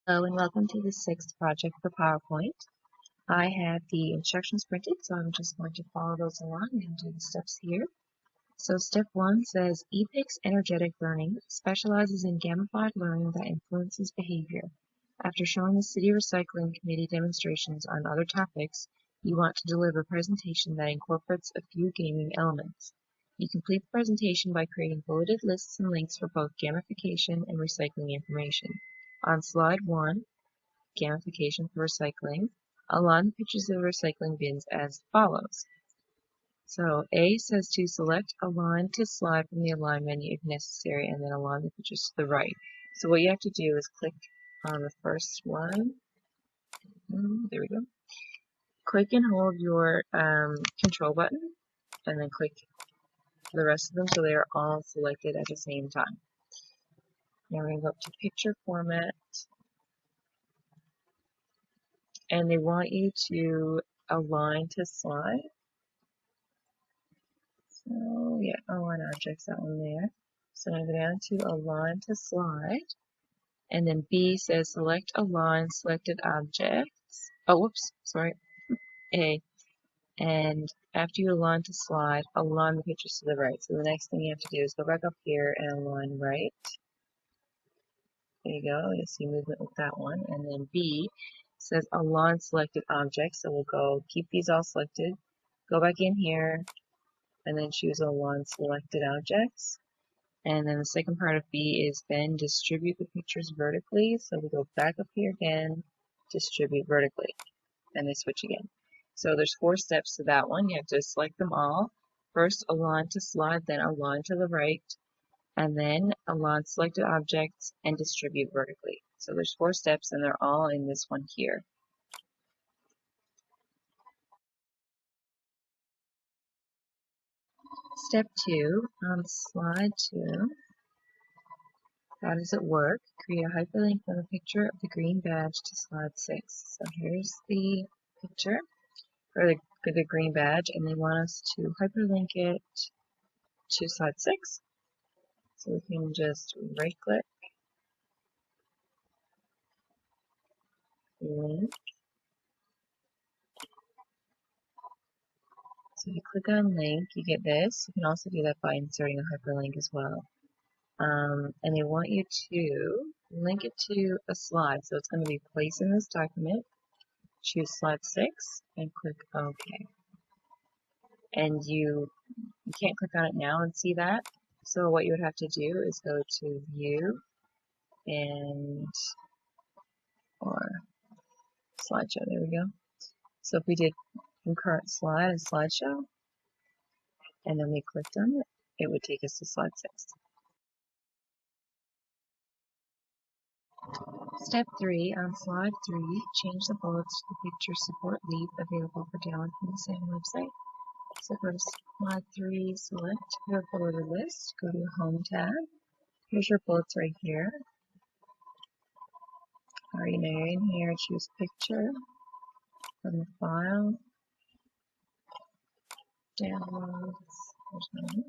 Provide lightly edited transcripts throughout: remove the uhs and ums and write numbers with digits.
Hello and welcome to the 6th project for PowerPoint. I have the instructions printed, so I'm just going to follow those along and do the steps here. So step 1 says EPIC's energetic learning specializes in gamified learning that influences behavior. After showing the City Recycling Committee demonstrations on other topics, you want to deliver a presentation that incorporates a few gaming elements. You complete the presentation by creating bulleted lists and links for both gamification and recycling information. On slide 1, gamification for recycling, align the pictures of the recycling bins as follows. So A says to select align to slide from the align menu if necessary, and then align the pictures to the right. So what you have to do is click on the first one. There we go. Click and hold your control button, and then click the rest of them so they are all selected at the same time. Now we're going to go up to picture format, and they want you to align to slide. So yeah, align objects, that one there. So I go down to align to slide, and then B says select align selected objects. Oh, whoops, sorry, A. And after you align to slide, align the pictures to the right. So the next thing you have to do is go back up here and align right. There you go, you'll see movement with that one. And then B says align selected objects. So we'll go keep these all selected, go back in here, and then choose align selected objects. And then the second part of B is then distribute the pictures vertically. So we go back up here again, distribute vertically, and they switch again. So there's 4 steps to that one. You have to select them all. First align to slide, then align to the right, and then align selected objects and distribute vertically. So there's 4 steps and they're all in this one here. Step 2 on slide 2. How does it work? Create a hyperlink from the picture of the green badge to slide 6. So here's the picture for the green badge, and they want us to hyperlink it to slide 6. So we can just right click, link. So if you click on link, you get this. You can also do that by inserting a hyperlink as well. And they want you to link it to a slide. So it's going to be placed in this document. Choose slide 6 and click OK. And you can't click on it now and see that. So what you would have to do is go to View and or Slideshow. There we go. So if we did concurrent slide and slideshow, and then we clicked on it, it would take us to slide 6. Step 3 on slide 3, change the bullets to the picture support leaf available for download from the same website. So go to slide 3, select your bulleted list, go to your Home tab. Here's your bullets right here. Already know you're in here, choose picture from the file, downloads, there's mine.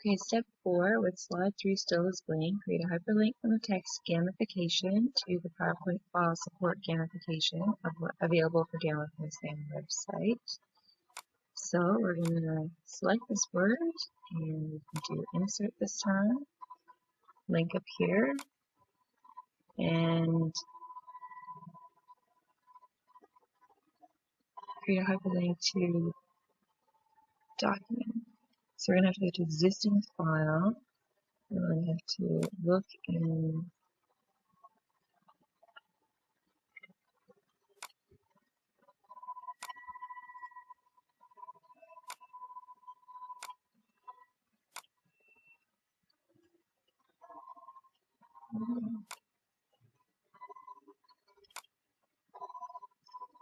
Okay, step 4, with slide 3 still displaying, create a hyperlink from the text gamification to the PowerPoint file support gamification available for download from the same website. So we're going to select this word and we can do insert this time, link up here, and create a hyperlink to document. So we're going to have to go to existing file, and we're going to have to look in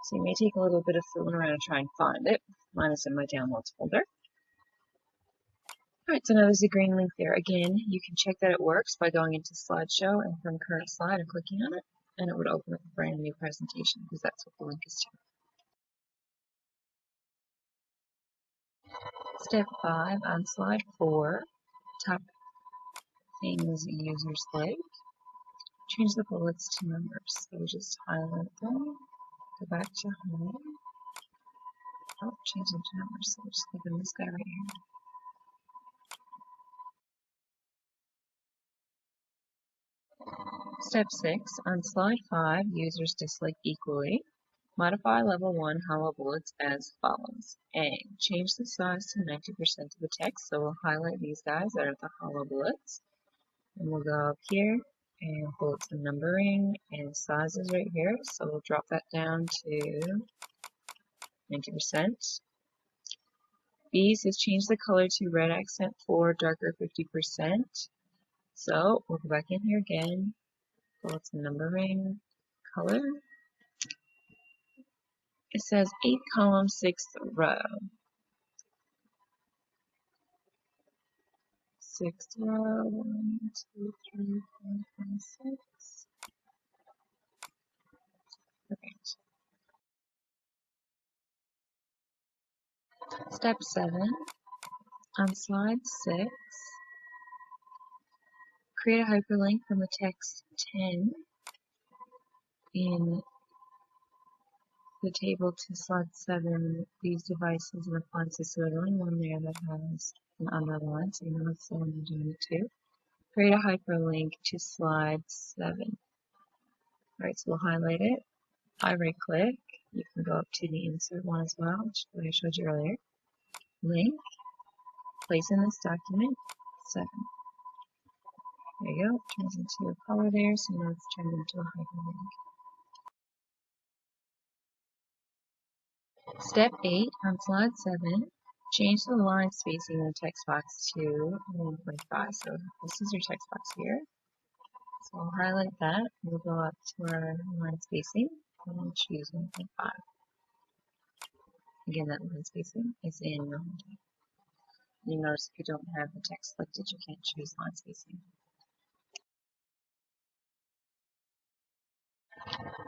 so you may take a little bit of fooling around and try and find it. Mine is in my downloads folder. Alright, so now there's a green link there. Again, you can check that it works by going into slideshow and from current slide and clicking on it, and it would open up a brand new presentation because that's what the link is to. Step 5 on slide 4, top things users like. Change the bullets to numbers. So we just highlight them, go back to home. Oh, change them to numbers. So we're just clicking this guy right here. Step 6 on slide 5, users dislike equally. Modify level 1 hollow bullets as follows. A. Change the size to 90% of the text. So we'll highlight these guys that are the hollow bullets. And we'll go up here and bullets and numbering and sizes right here. So we'll drop that down to 90%. B says change the color to red accent 4, darker 50%. So we'll go back in here again, bullets and numbering, color. It says 8th column, 6th row. 6th row, 1, 2, 3, 4, 5, 6. Perfect. Step 7 on slide 6. Create a hyperlink from the text 10 in the table to slide 7. These devices and appliances, so the only one there that has an underline, so you know that's the one you're doing it to. Create a hyperlink to slide 7. Alright, so we'll highlight it. I right click. You can go up to the insert one as well, which I showed you earlier. Link. Place in this document 7. There you go. It turns into a color there, so now it's turned into a hyperlink. Step 8 on slide 7. Change the line spacing in the text box to 1.5. So this is your text box here. So I'll highlight that. We'll go up to our line spacing and we'll choose 1.5. Again, that line spacing is in your home tab. You notice if you don't have the text selected, you can't choose line spacing.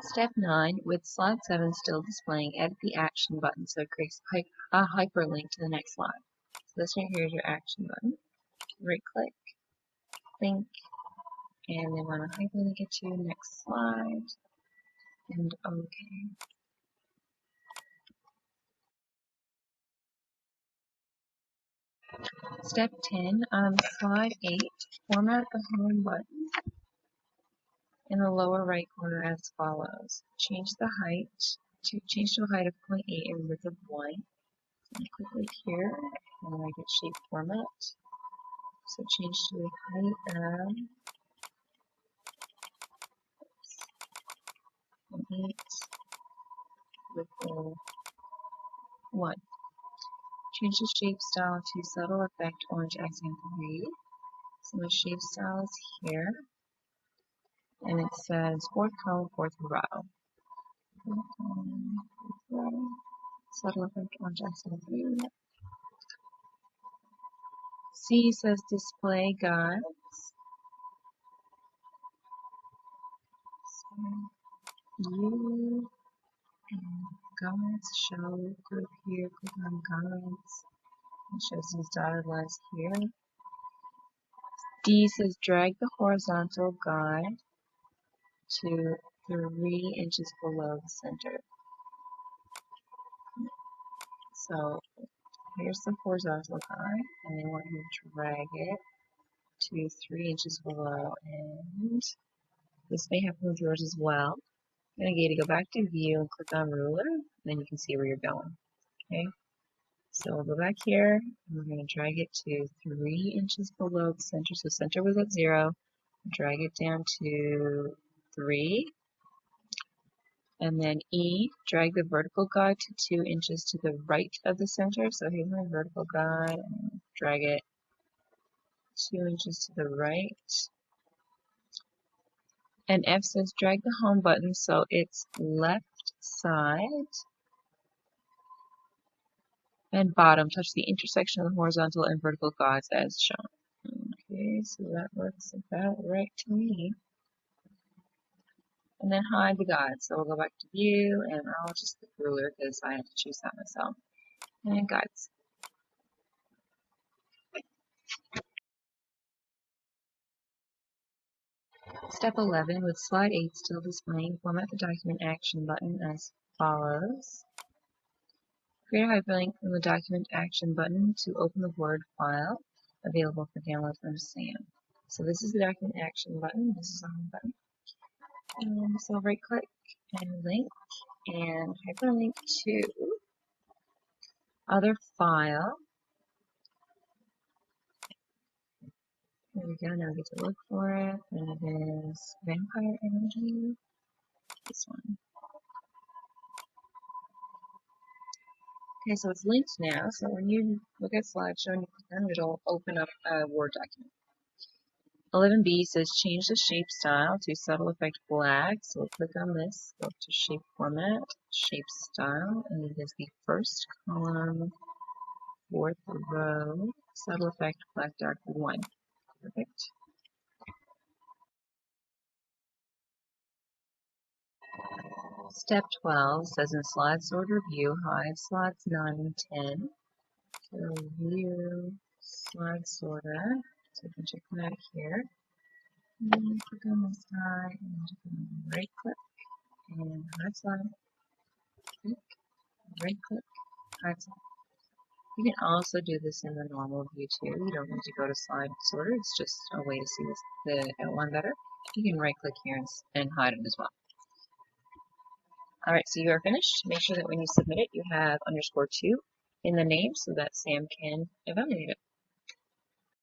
Step 9, with slide 7 still displaying, edit the action button so it creates a hyperlink to the next slide. So this right here is your action button. Right click, link, and they want to hyperlink it to next slide, and OK. Step 10 on slide 8, format the home button in the lower right corner as follows. Change the height to a height of 0.8 and width of 1. And click right here, and I get shape format. So change to a height of 0.8, width of 1. Change the shape style to subtle effect orange accent 3. So my shape style is here, and it says 4th column, 4th row. 4th column, 4th row. Subtle effect orange accent 3. C says display guides. So you and guides show, group here, click on guides. It shows these dotted lines here. D says drag the horizontal guide to 3 inches below the center. So here's the horizontal guide, and they want you to drag it to 3 inches below, and this may happen with yours as well. I'm going to go back to view and click on ruler, and then you can see where you're going. Okay, so we'll go back here, and we're going to drag it to 3 inches below the center. So center was at 0, drag it down to 3. And then E, drag the vertical guide to 2 inches to the right of the center. So here's my vertical guide, and drag it 2 inches to the right. And F says drag the home button so it's left side and bottom touch the intersection of the horizontal and vertical guides as shown. Okay, so that looks about right to me. And then hide the guide. So we'll go back to view, and I'll just click ruler because I have to choose that myself. And guides. Step 11, with slide 8 still displaying, format the document action button as follows. Create a hyperlink from the document action button to open the Word file available for download from Sam. So this is the document action button. This is the home button. And so right click and link and hyperlink to other file. There we go. Now we get to look for it. And it is Vampire Energy. This one. Okay, so it's linked now. So when you look at slideshow and you click on it, it'll open up a Word document. 11B says change the shape style to subtle effect black. So we'll click on this, go to shape format, shape style, and it is the first column, fourth row, subtle effect black dark 1. Perfect. Step 12 says in slide sorter view, hide slides 9 and 10. So view slide sorter. So you can check that out here. And click on this guy and right click and hide slide. Click, right click, hide slide. You can also do this in the normal view too. You don't need to go to slide sorter. It's just a way to see the outline better. You can right click here and hide it as well. Alright, so you are finished. Make sure that when you submit it, you have _2 in the name so that Sam can evaluate it.